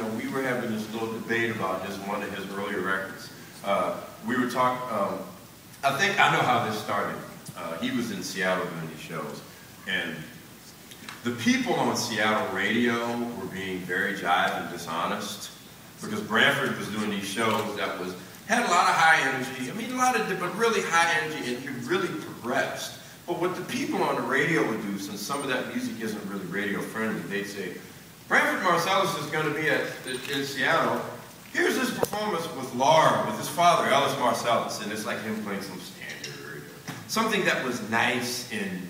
know, we were having this little debate about just one of his earlier records. We were talking, I know how this started. He was in Seattle doing these shows, and the people on Seattle radio were being very jive and dishonest, because Branford was doing these shows that had a lot of high energy, but really high energy, and he really progressed. But what the people on the radio would do, since some of that music isn't really radio friendly, they'd say, Branford Marsalis is going to be in Seattle. Here's his performance with Laura, with his father, Ellis Marsalis, and it's like him playing some standard, something that was nice and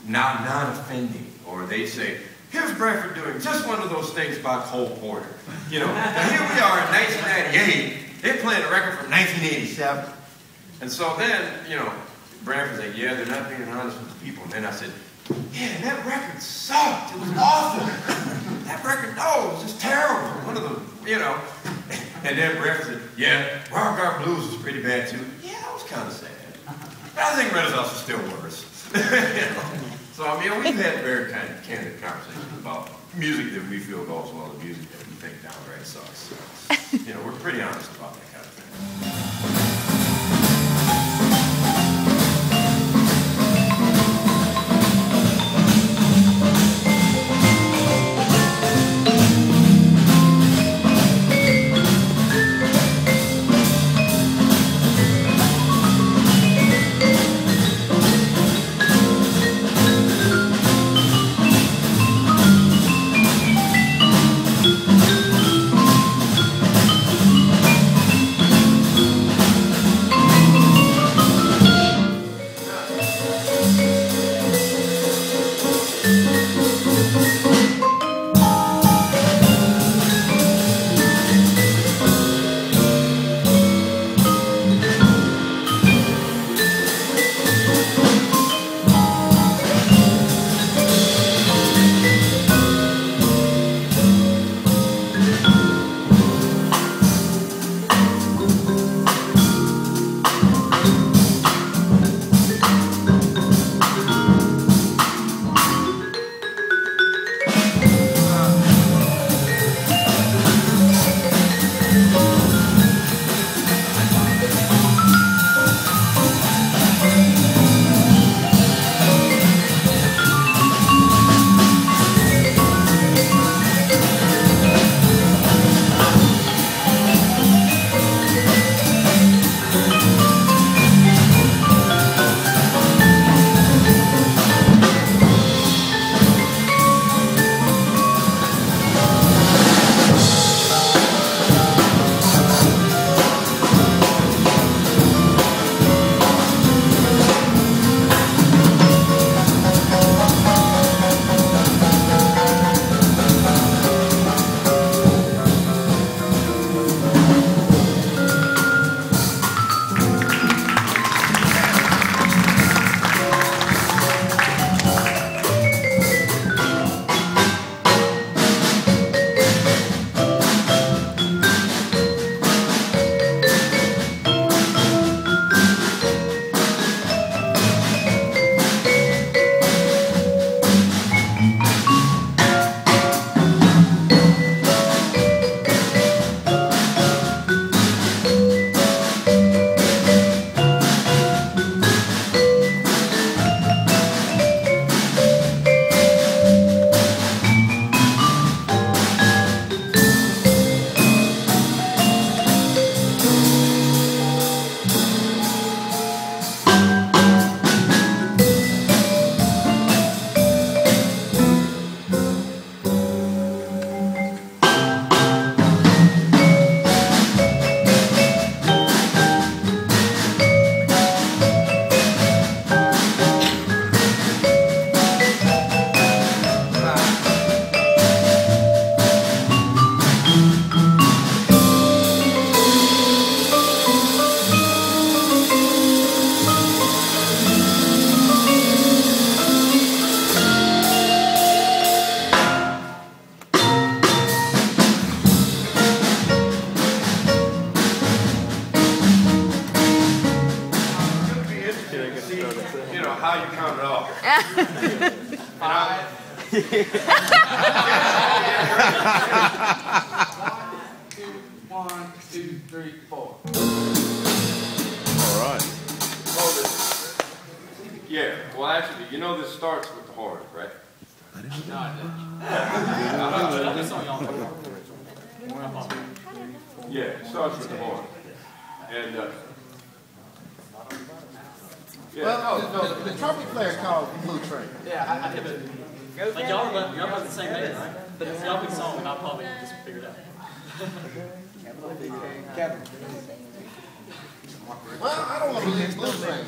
non-offending. Or they'd say, here's Branford doing just one of those things by Cole Porter. You know, now here we are in 1998, they're playing a record from 1987. And so then, you know, Branford's like, yeah, they're not being honest with the people. And then I said, yeah, that record sucked. It was awful. That record, no, it was just terrible. One of the, you know. And then Branford said, yeah, Rock Art Blues was pretty bad too. Yeah, that was kind of sad. But I think Renaissance was still worse. You know? So, I mean, we've had very kind of candid conversations about music that we feel goes well and music that we think downright sucks. So, you know, we're pretty honest about that kind of thing. how you count it off. 5. you know this starts with the horns, right? No, I didn't. Yeah, it starts with the horns. And, yeah. Well, no, the trumpet player called Blue Train. Yeah, I did it. Like y'all are the same age, right? But it's y'all big song, and I'll probably just figure it out. Well, I don't want to believe Blue Train.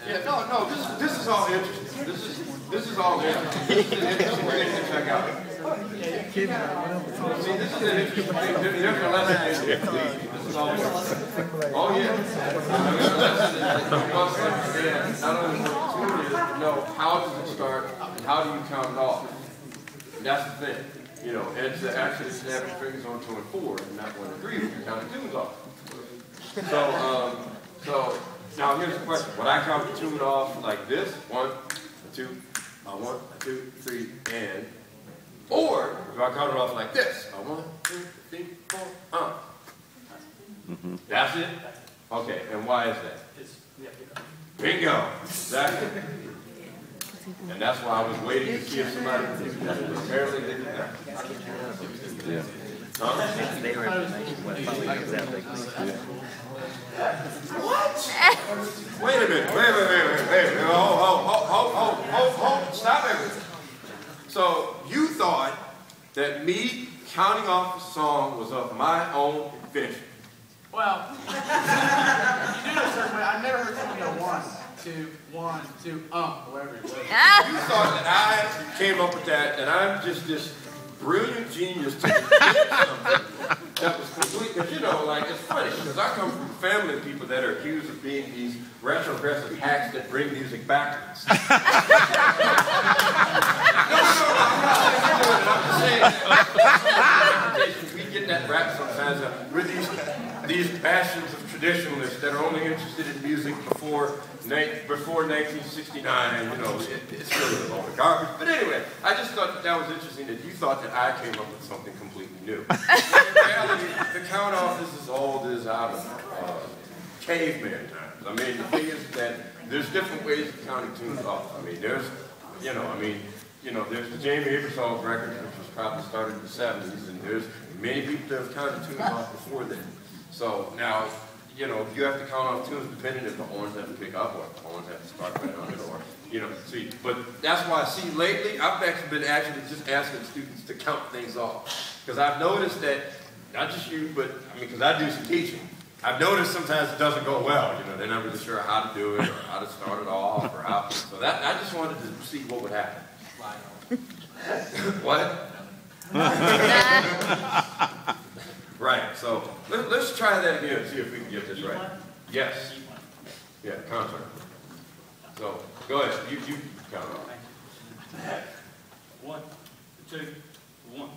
Yeah, no, this is all interesting. This is all interesting. This is an interesting thing to check out. See, this is an interesting thing. There's a lesson in here. This is all interesting. Oh, yeah. Not only what the tune is, but know how does it start and how do you count it off. And that's the thing. You know, and to actually snap your fingers on 2 and 4 and not 1 and 3 when you're counting tunes off. So now here's the question. Would I count the tune off like this? 1, 2, 1, 2, 3, and. Or do I count it off like this? 1, 2, 3, 4, That's it? Okay, and why is that? Bingo! Exactly. And that's why I was waiting to see if somebody would do that. Apparently they did not. Yeah. Huh? What? Wait a minute. Wait. Hold. Stop everything. So you thought that me counting off a song was of my own invention? Well, you do it a certain way. I've never heard someone go 1, 2, 1, 2, whatever it was. You thought that I came up with that, and I'm just this brilliant genius to something that was complete. Because, you know, like, it's funny, because I come from a family of people that are accused of being these retrogressive hacks that bring music backwards. I'm just saying, we get that rap sometimes. We're these bastions of traditionalists that are only interested in music before 1969, you know, it's really a lot of garbage. But anyway, I just thought that was interesting that you thought that I came up with something completely new. In reality, the count-off is as old as out of caveman times. I mean, the thing is that there's different ways of counting tunes off. I mean, there's the Jamie Aebersold record, which was probably started in the 70s, and there's many people that have counted tunes off before then. So now, you know, you have to count off tunes depending if the horns have to pick up or if the horns have to start right on it, or, you know, see. But that's why, see, lately, I've actually been just asking students to count things off. Because I've noticed that, not just you, but, I mean, because I do some teaching, I've noticed sometimes it doesn't go well. You know, they're not really sure how to do it or how to start it off or how. So that, I just wanted to see what would happen. What? Right, so let's try that again and see if we can get this right. Yes. Yeah, concert. So, go ahead. You count off. 1, 2, 1.